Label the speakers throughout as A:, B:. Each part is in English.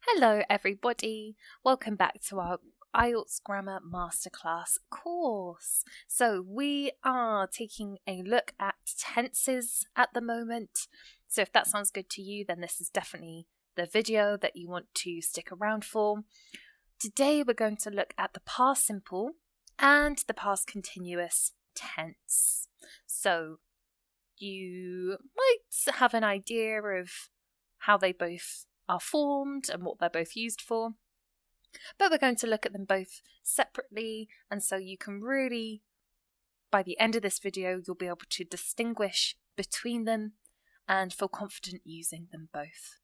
A: Hello everybody, welcome back to our IELTS Grammar Masterclass course. So we are taking a look at tenses at the moment. So if that sounds good to you, then this is definitely the video that you want to stick around for. Today we're going to look at the past simple and the past continuous tense. So you might have an idea of how they both are formed and what they're both used for, but we're going to look at them both separately, and so you can really, by the end of this video, you'll be able to distinguish between them and feel confident using them both.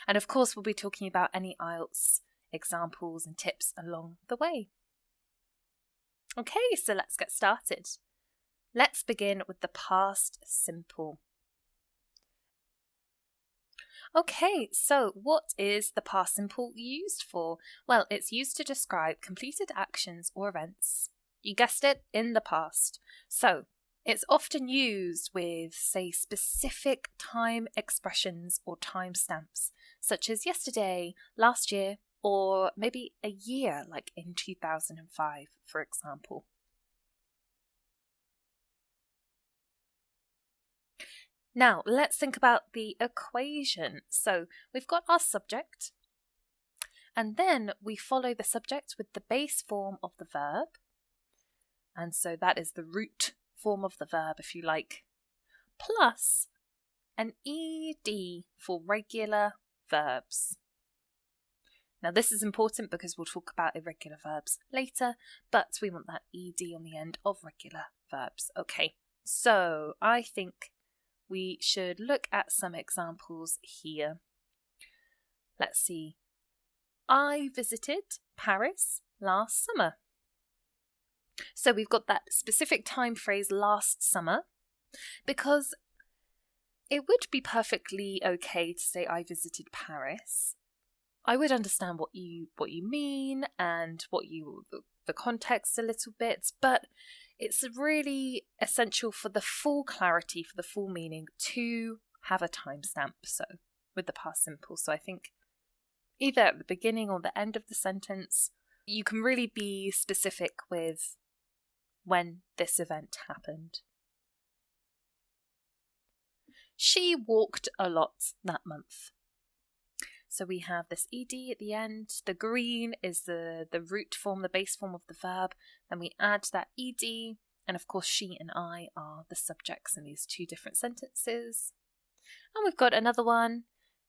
A: And of course, we'll be talking about any IELTS examples and tips along the way. Okay, so let's get started. Let's begin with the past simple. Okay, so what is the past simple used for? Well, it's used to describe completed actions or events. You guessed it, in the past. So, it's often used with, say, specific time expressions or time stamps, such as yesterday, last year, or maybe a year, like in 2005, for example. Now, let's think about the equation. So, we've got our subject, and then we follow the subject with the base form of the verb. And so that is the root form of the verb, if you like, plus an ed for regular verbs. Now, this is important because we'll talk about irregular verbs later, but we want that ed on the end of regular verbs. Okay, so I think we should look at some examples here. Let's see. I visited Paris last summer. So we've got that specific time phrase last summer, because it would be perfectly okay to say I visited Paris. I would understand what you mean and the context a little bit, but it's really essential for the full clarity, for the full meaning, to have a timestamp. So with the past simple, so I think either at the beginning or the end of the sentence, you can really be specific with when this event happened. She walked a lot that month. So we have this ed at the end. The green is the root form, the base form of the verb. Then we add that ed, and of course she and I are the subjects in these two different sentences. And we've got another one.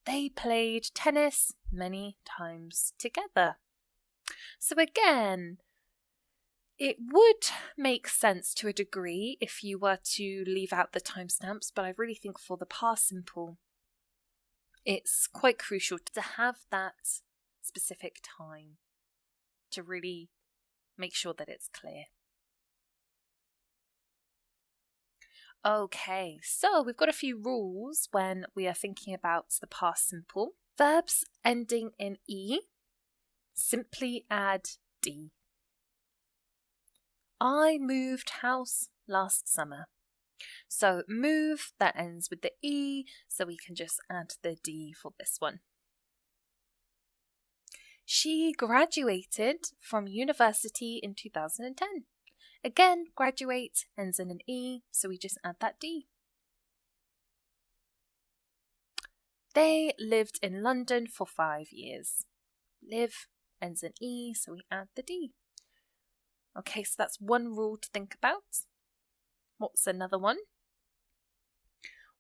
A: They played tennis many times together. So again, it would make sense to a degree if you were to leave out the timestamps, but I really think for the past simple, it's quite crucial to have that specific time to really make sure that it's clear. Okay, so we've got a few rules when we are thinking about the past simple. Verbs ending in E, simply add D. I moved house last summer. So move, that ends with the E, so we can just add the D for this one. She graduated from university in 2010. Again, graduate ends in an E, so we just add that D. They lived in London for 5 years. Live ends in E, so we add the D. Okay, so that's one rule to think about. What's another one?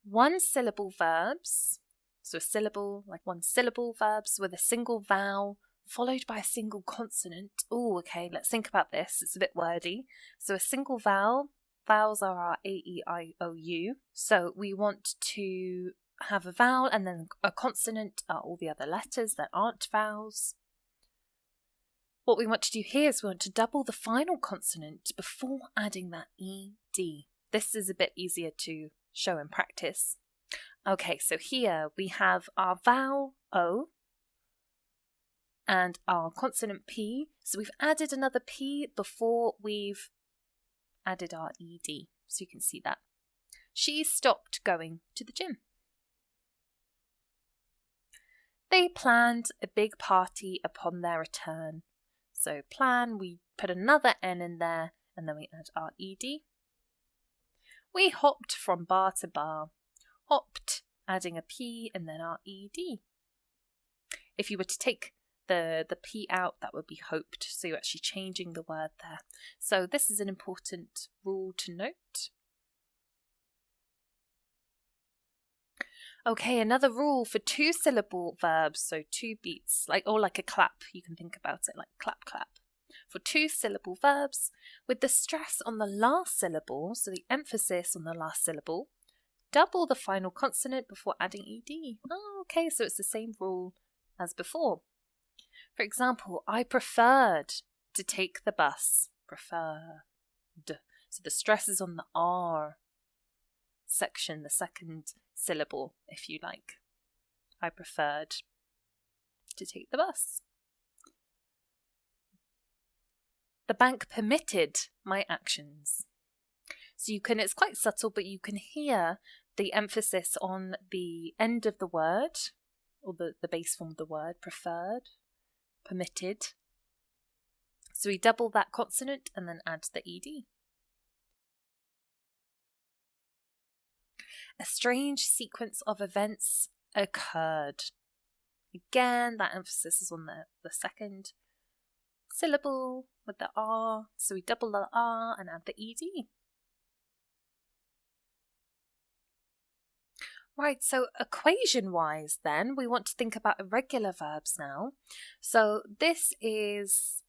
A: One syllable verbs, so a syllable, like one syllable verbs with a single vowel followed by a single consonant. Oh, okay, let's think about this. It's a bit wordy. So a single vowel, vowels are our A, E, I, O, U. So we want to have a vowel and then a consonant are all the other letters that aren't vowels. What we want to do here is we want to double the final consonant before adding that ED. This is a bit easier to show in practice. Okay, so here we have our vowel O and our consonant P. So we've added another P before we've added our ED. So you can see that. She stopped going to the gym. They planned a big party upon their return. So plan, we put another N in there and then we add our ed. We hopped from bar to bar. Hopped, adding a P and then our ed. If you were to take the P out, that would be hoped. So you're actually changing the word there. So this is an important rule to note. Okay, another rule for 2-syllable verbs, so 2 beats, like a clap, you can think about it like clap, clap. For 2-syllable verbs, with the stress on the last syllable, so the emphasis on the last syllable, double the final consonant before adding ed. Oh, okay, so it's the same rule as before. For example, I preferred to take the bus. Preferred. So the stress is on the R section, the second syllable, if you like. I preferred to take the bus. The bank permitted my actions. So it's quite subtle, but you can hear the emphasis on the end of the word, or the base form of the word, preferred, permitted. So we double that consonant and then add the ed. A strange sequence of events occurred. Again, that emphasis is on the second syllable with the R, so we double the R and add the ed. Right, so equation-wise then, we want to think about irregular verbs now. So this is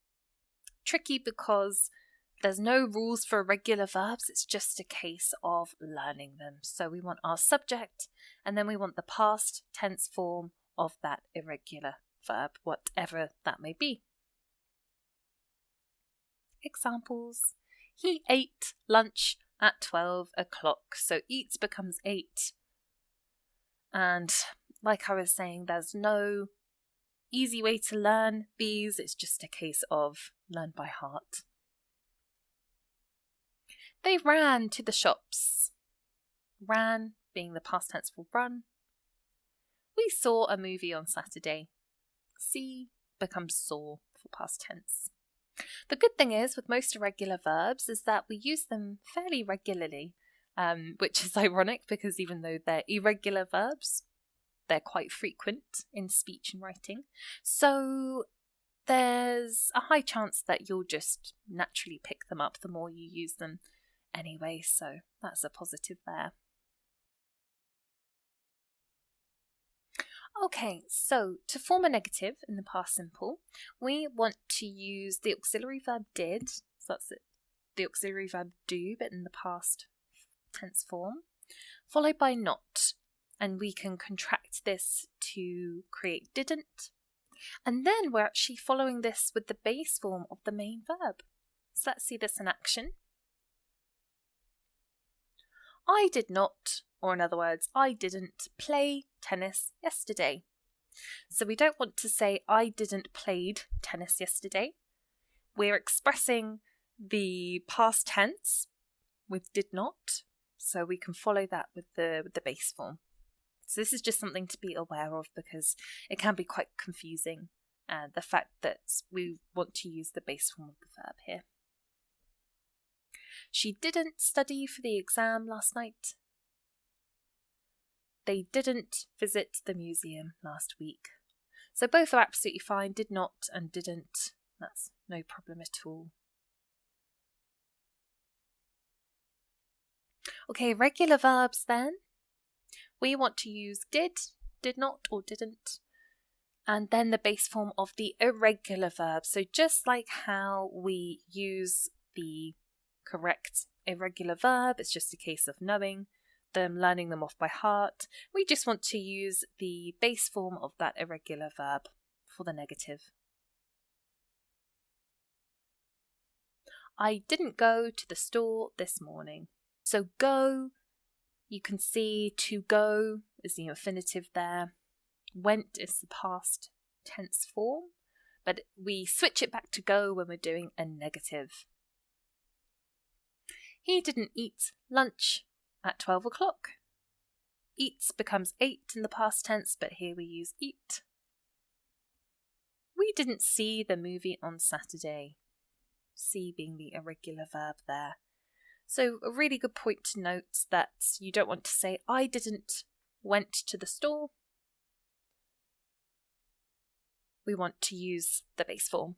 A: tricky because there's no rules for irregular verbs, it's just a case of learning them. So we want our subject, and then we want the past tense form of that irregular verb, whatever that may be. Examples. He ate lunch at 12 o'clock. So eats becomes ate. And like I was saying, there's no easy way to learn these. It's just a case of learn by heart. They ran to the shops. Ran being the past tense for run. We saw a movie on Saturday. See becomes saw for past tense. The good thing is with most irregular verbs is that we use them fairly regularly, which is ironic because even though they're irregular verbs, they're quite frequent in speech and writing. So there's a high chance that you'll just naturally pick them up the more you use them anyway, so that's a positive there. Okay, so to form a negative in the past simple, we want to use the auxiliary verb did, so that's it, the auxiliary verb do, but in the past tense form, followed by not, and we can contract this to create didn't, and then we're actually following this with the base form of the main verb. So let's see this in action. I did not, or in other words, I didn't play tennis yesterday. So we don't want to say I didn't played tennis yesterday. We're expressing the past tense with did not, so we can follow that with the base form. So this is just something to be aware of because it can be quite confusing, the fact that we want to use the base form of the verb here. She didn't study for the exam last night. They didn't visit the museum last week. So both are absolutely fine, did not and didn't. That's no problem at all. Okay, regular verbs then. We want to use did not or didn't, and then the base form of the irregular verb. So just like how we use the correct irregular verb, it's just a case of knowing them, learning them off by heart. We just want to use the base form of that irregular verb for the negative. I didn't go to the store this morning. So go, you can see to go is the infinitive there. Went is the past tense form, but we switch it back to go when we're doing a negative. He didn't eat lunch at 12 o'clock. Eats becomes ate in the past tense, but here we use eat. We didn't see the movie on Saturday. See being the irregular verb there. So a really good point to note that you don't want to say, I didn't went to the store. We want to use the base form.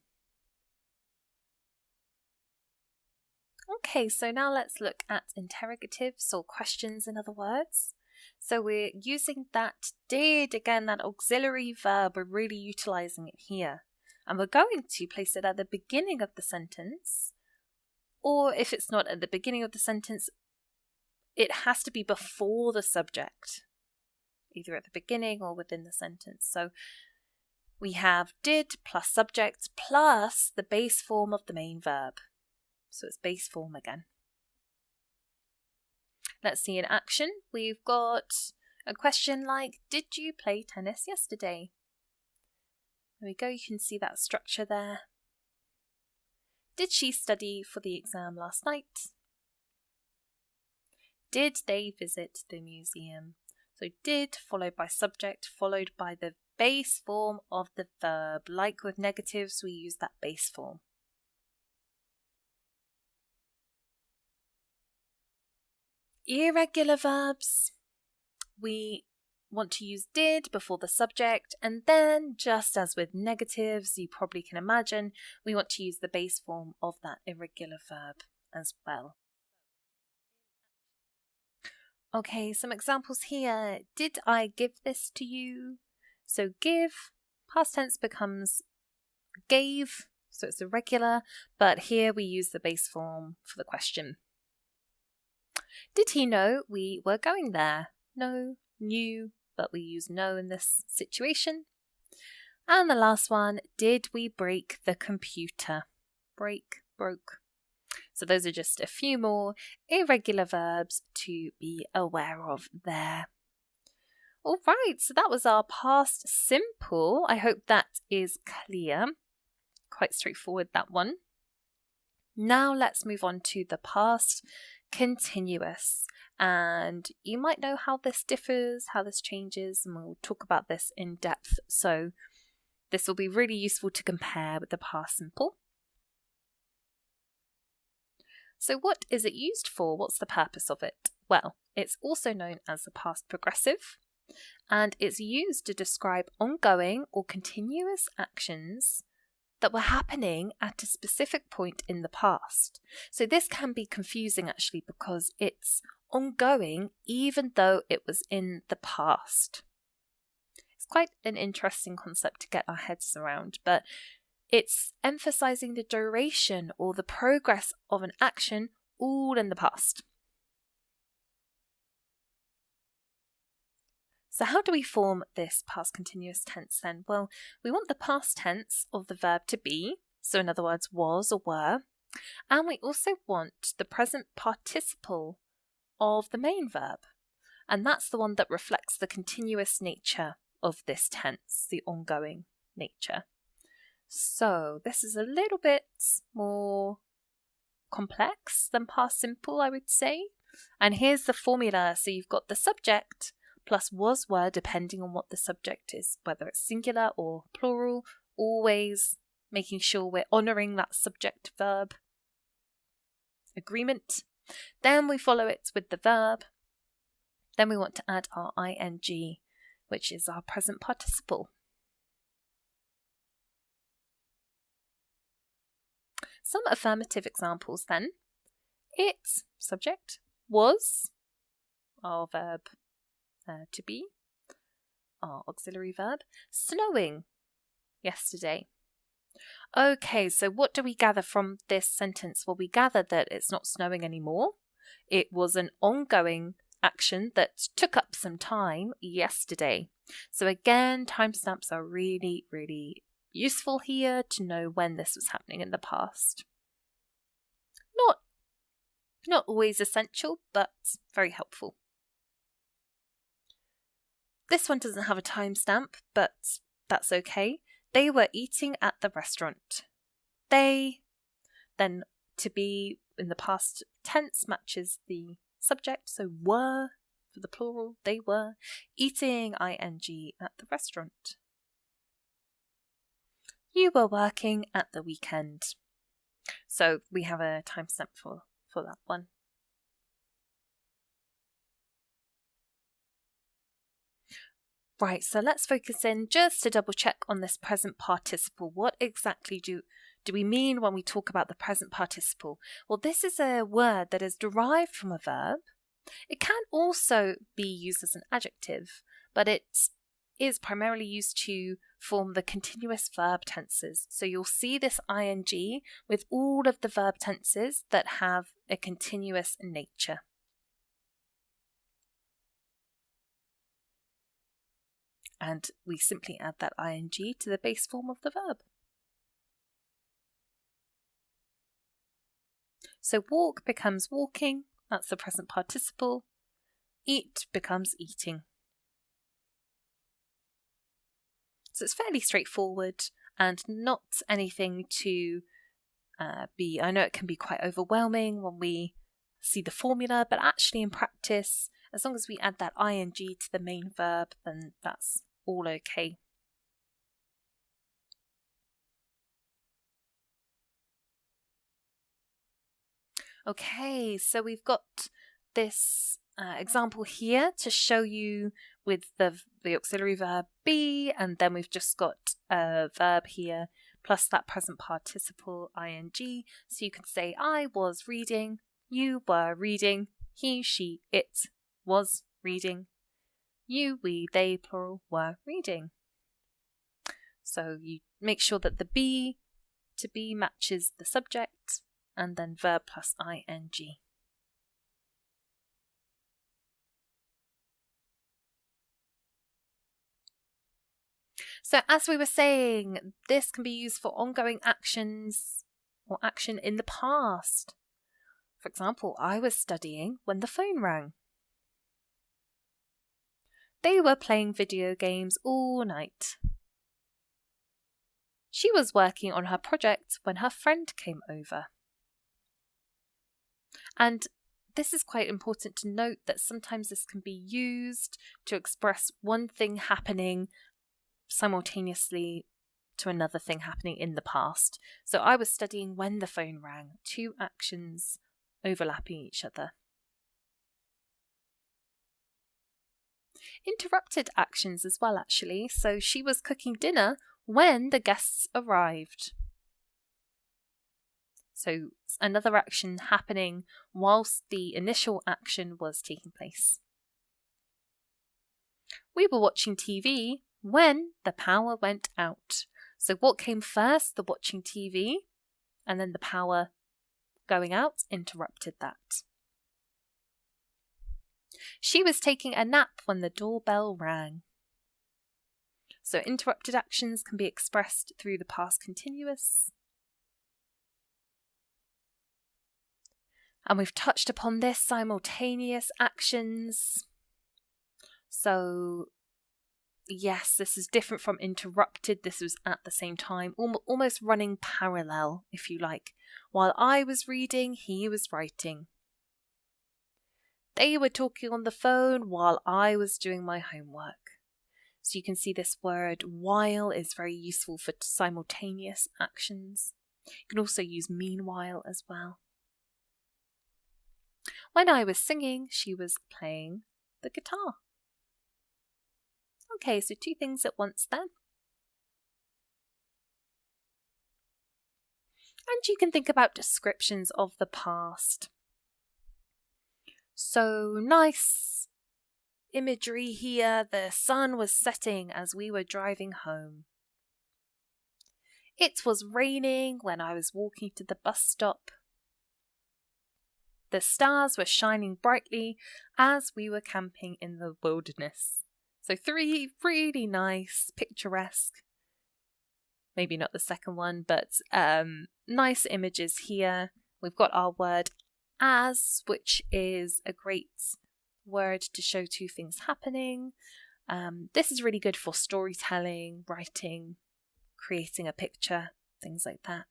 A: Okay, so now let's look at interrogatives or questions, in other words. So we're using that did, again, that auxiliary verb, we're really utilising it here. And we're going to place it at the beginning of the sentence, or if it's not at the beginning of the sentence, it has to be before the subject, either at the beginning or within the sentence. So we have did plus subject plus the base form of the main verb. So it's base form again. Let's see in action. We've got a question like, did you play tennis yesterday? There we go, you can see that structure there. Did she study for the exam last night? Did they visit the museum? So did followed by subject followed by the base form of the verb. Like with negatives, we use that base form. Irregular verbs, we want to use did before the subject, and then just as with negatives, you probably can imagine, we want to use the base form of that irregular verb as well. Okay, some examples here. Did I give this to you? So give, past tense becomes gave, so it's irregular, but here we use the base form for the question. Did he know we were going there? No, knew, but we use know in this situation. And the last one, did we break the computer? Break, broke. So those are just a few more irregular verbs to be aware of there. All right, so that was our past simple. I hope that is clear. Quite straightforward, that one. Now let's move on to the past continuous. And you might know how this differs, how this changes, and we'll talk about this in depth. So this will be really useful to compare with the past simple. So what is it used for? What's the purpose of it? Well, it's also known as the past progressive, and it's used to describe ongoing or continuous actions that were happening at a specific point in the past. So this can be confusing actually because it's ongoing even though it was in the past. It's quite an interesting concept to get our heads around, but it's emphasizing the duration or the progress of an action all in the past. So how do we form this past continuous tense then? Well, we want the past tense of the verb to be, so in other words, was or were, and we also want the present participle of the main verb, and that's the one that reflects the continuous nature of this tense, the ongoing nature. So this is a little bit more complex than past simple, I would say. And here's the formula. So you've got the subject plus was, were, depending on what the subject is, whether it's singular or plural, always making sure we're honouring that subject verb agreement. Then we follow it with the verb. Then we want to add our ing, which is our present participle. Some affirmative examples then. It, subject, was, our verb to be, our auxiliary verb, snowing yesterday. Okay, so what do we gather from this sentence? Well, we gather that it's not snowing anymore. It was an ongoing action that took up some time yesterday. So again, timestamps are really, really useful here to know when this was happening in the past. Not always essential, but very helpful. This one doesn't have a timestamp, but that's okay. They were eating at the restaurant. They, then to be in the past tense matches the subject, so were for the plural, they were eating ing at the restaurant. You were working at the weekend. So we have a timestamp for that one. Right, so let's focus in just to double check on this present participle. What exactly do we mean when we talk about the present participle? Well, this is a word that is derived from a verb. It can also be used as an adjective, but it is primarily used to form the continuous verb tenses. So you'll see this ing with all of the verb tenses that have a continuous nature. And we simply add that ing to the base form of the verb. So walk becomes walking, that's the present participle. Eat becomes eating. So it's fairly straightforward and not anything to I know it can be quite overwhelming when we see the formula, but actually in practice, as long as we add that ing to the main verb, then that's all okay. Okay, so we've got this example here to show you with the auxiliary verb be, and then we've just got a verb here plus that present participle ing. So you can say I was reading, you were reading, he, she, it was reading, you, we, they, plural, were reading. So you make sure that the be to be matches the subject, and then verb plus ing. So as we were saying, this can be used for ongoing actions or action in the past. For example, I was studying when the phone rang. They were playing video games all night. She was working on her project when her friend came over. And this is quite important to note that sometimes this can be used to express one thing happening simultaneously to another thing happening in the past. So I was studying when the phone rang, two actions overlapping each other. Interrupted actions as well, actually. So she was cooking dinner when the guests arrived. So another action happening whilst the initial action was taking place. We were watching TV when the power went out. So what came first? The watching TV, and then the power going out interrupted that. She was taking a nap when the doorbell rang. So interrupted actions can be expressed through the past continuous. And we've touched upon this, simultaneous actions. So yes, this is different from interrupted. This was at the same time, almost running parallel, if you like. While I was reading, he was writing. They were talking on the phone while I was doing my homework. So you can see this word while is very useful for simultaneous actions. You can also use meanwhile as well. When I was singing, she was playing the guitar. Okay, so two things at once then. And you can think about descriptions of the past. So nice imagery here. The sun was setting as we were driving home. It was raining when I was walking to the bus stop. The stars were shining brightly as we were camping in the wilderness. So three really nice, picturesque, maybe not the second one, but nice images here. We've got our word as, which is a great word to show two things happening. This is really good for storytelling, writing, creating a picture, things like that.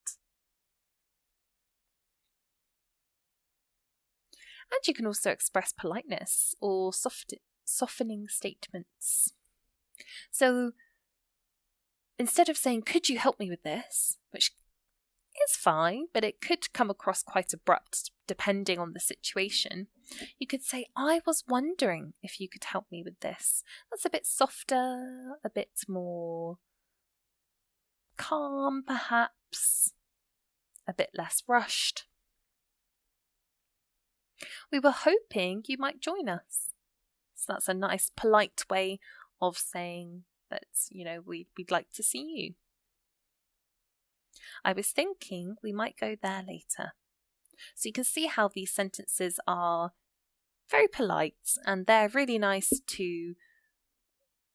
A: And you can also express politeness or softening statements. So instead of saying, could you help me with this, which is fine, but it could come across quite abrupt depending on the situation, you could say, I was wondering if you could help me with this. That's a bit softer, a bit more calm perhaps, a bit less rushed. We were hoping you might join us. So that's a nice polite way of saying that, we'd like to see you. I was thinking we might go there later. So you can see how these sentences are very polite, and they're really nice to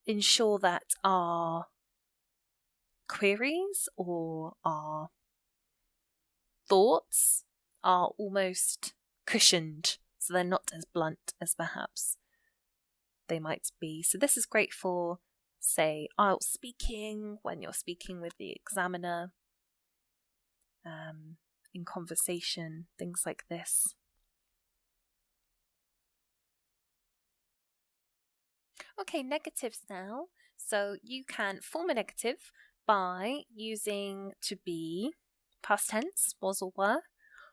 A: ensure that our queries or our thoughts are almost cushioned, so they're not as blunt as perhaps they might be. So this is great for, say, IELTS speaking, when you're speaking with the examiner, in conversation, things like this. Okay, negatives now. So you can form a negative by using to be, past tense, was or were,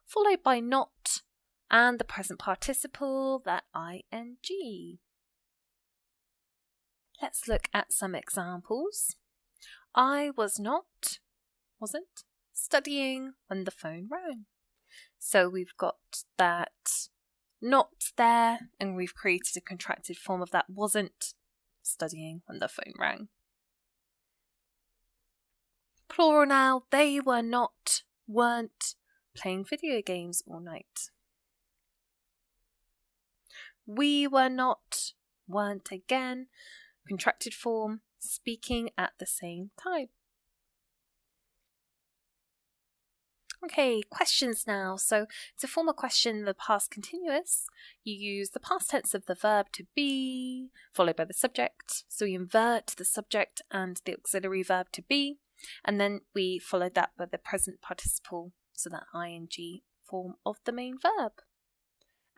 A: followed by not and the present participle, that ing. Let's look at some examples. I wasn't studying when the phone rang. So we've got that not there, and we've created a contracted form of that wasn't studying when the phone rang. Plural now, they weren't playing video games all night. We weren't again, contracted form, speaking at the same time. Okay, questions now. So to form a question in the past continuous, you use the past tense of the verb to be, followed by the subject. So we invert the subject and the auxiliary verb to be, and then we follow that by the present participle, so that ing form of the main verb.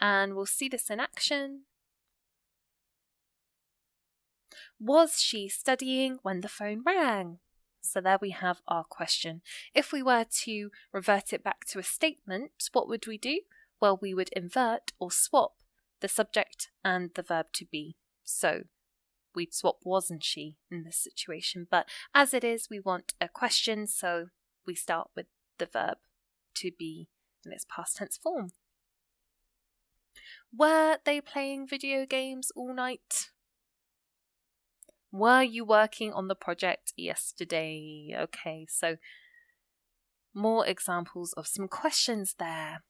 A: And we'll see this in action. Was she studying when the phone rang? So there we have our question. If we were to revert it back to a statement, what would we do? Well, we would invert or swap the subject and the verb to be. So we'd swap wasn't she in this situation. But as it is, we want a question, so we start with the verb to be in its past tense form. Were they playing video games all night? Were you working on the project yesterday? Okay, so more examples of some questions there.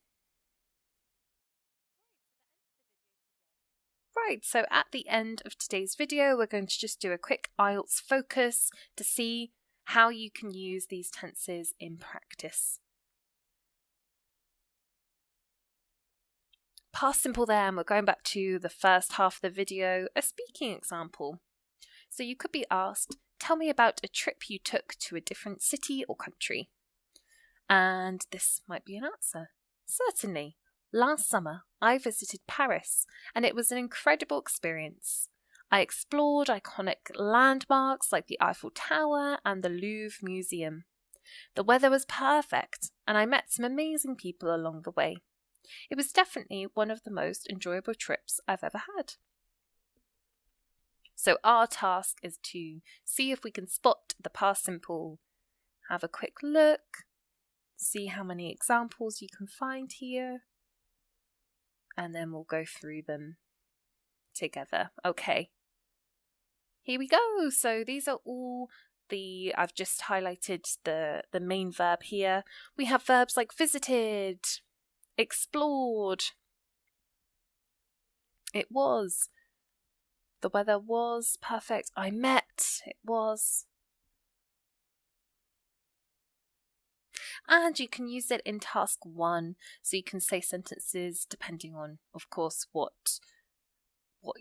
A: Right, so at the end of today's video, we're going to just do a quick IELTS focus to see how you can use these tenses in practice. Past simple there, and we're going back to the first half of the video, a speaking example. So you could be asked, tell me about a trip you took to a different city or country. And this might be an answer. Certainly. Last summer, I visited Paris, and it was an incredible experience. I explored iconic landmarks like the Eiffel Tower and the Louvre Museum. The weather was perfect, and I met some amazing people along the way. It was definitely one of the most enjoyable trips I've ever had. So our task is to see if we can spot the past simple, have a quick look, see how many examples you can find here, and then we'll go through them together. Okay, here we go. So these are all I've just highlighted the main verb here. We have verbs like visited, explored, it was, the weather was perfect, I met, it was. And you can use it in task 1, so you can say sentences depending on, of course, what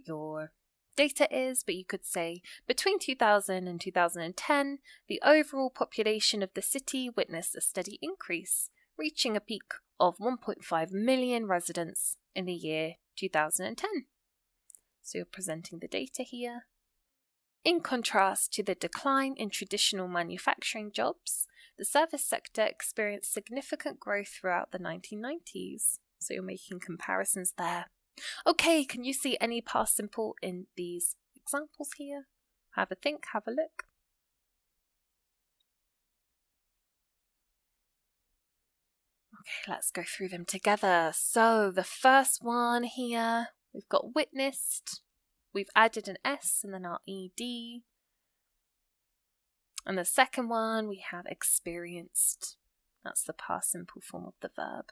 A: your data is, but you could say, between 2000 and 2010, the overall population of the city witnessed a steady increase, reaching a peak of 1.5 million residents in the year 2010. So you're presenting the data here. In contrast to the decline in traditional manufacturing jobs, the service sector experienced significant growth throughout the 1990s. So you're making comparisons there. Okay, can you see any past simple in these examples here? Have a think, have a look. Okay, let's go through them together. So the first one here, we've got witnessed. We've added an S and then our ED. And the second one, we have experienced. That's the past simple form of the verb.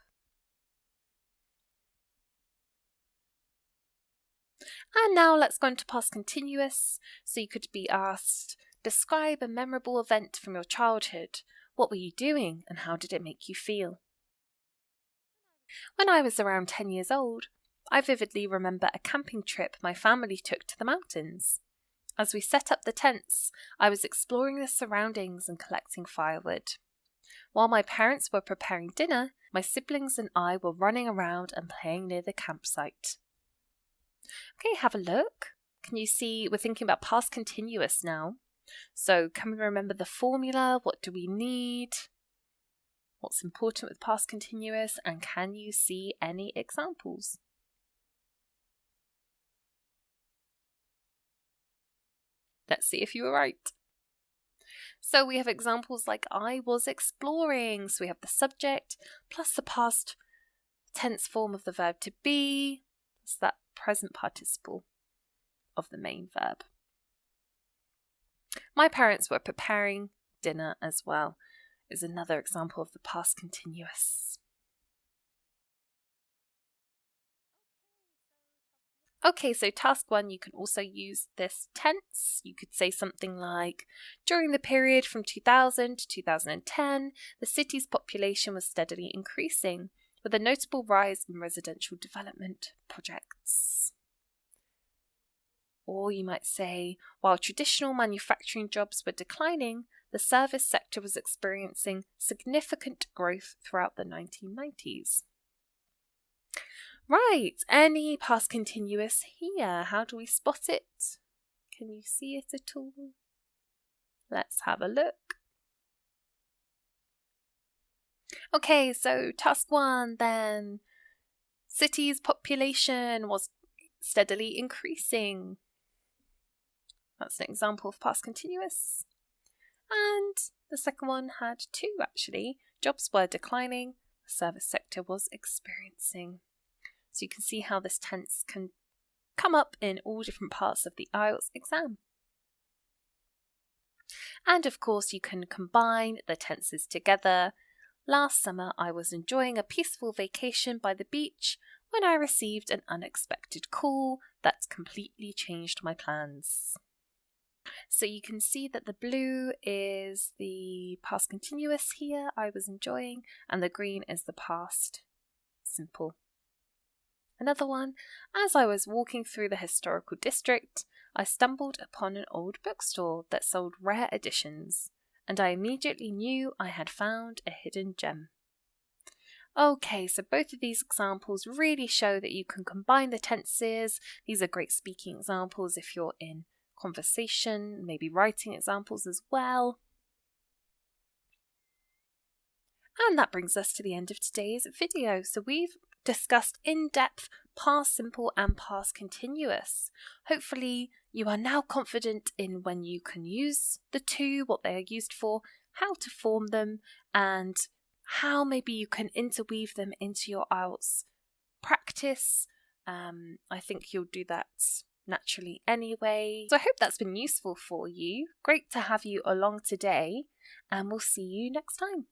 A: And now let's go into past continuous. So you could be asked, describe a memorable event from your childhood. What were you doing and how did it make you feel? When I was around 10 years old, I vividly remember a camping trip my family took to the mountains. As we set up the tents, I was exploring the surroundings and collecting firewood. While my parents were preparing dinner, my siblings and I were running around and playing near the campsite. Okay, have a look. Can you see we're thinking about past continuous now? So can we remember the formula? What do we need? What's important with past continuous? And can you see any examples? Let's see if you were right. So we have examples like I was exploring. So we have the subject plus the past tense form of the verb to be. That's that present participle of the main verb. My parents were preparing dinner as well is another example of the past continuous. Okay, so task 1, you can also use this tense. You could say something like, during the period from 2000 to 2010, the city's population was steadily increasing, with a notable rise in residential development projects. Or you might say, while traditional manufacturing jobs were declining, the service sector was experiencing significant growth throughout the 1990s. Right, any past continuous here? How do we spot it? Can you see it at all? Let's have a look. Okay, so task 1 then. City's population was steadily increasing. That's an example of past continuous. And the second one had 2 actually. Jobs were declining, the service sector was experiencing. So you can see how this tense can come up in all different parts of the IELTS exam. And of course you can combine the tenses together. Last summer I was enjoying a peaceful vacation by the beach when I received an unexpected call that completely changed my plans. So you can see that the blue is the past continuous here, I was enjoying, and the green is the past simple. Another one, as I was walking through the historical district, I stumbled upon an old bookstore that sold rare editions, and I immediately knew I had found a hidden gem. Okay, so both of these examples really show that you can combine the tenses. These are great speaking examples if you're in conversation, maybe writing examples as well. And that brings us to the end of today's video. So we've discussed in-depth past simple and past continuous. Hopefully you are now confident in when you can use the two, what they are used for, how to form them, and how maybe you can interweave them into your IELTS practice. I think you'll do that naturally anyway. So I hope that's been useful for you. Great to have you along today, and we'll see you next time.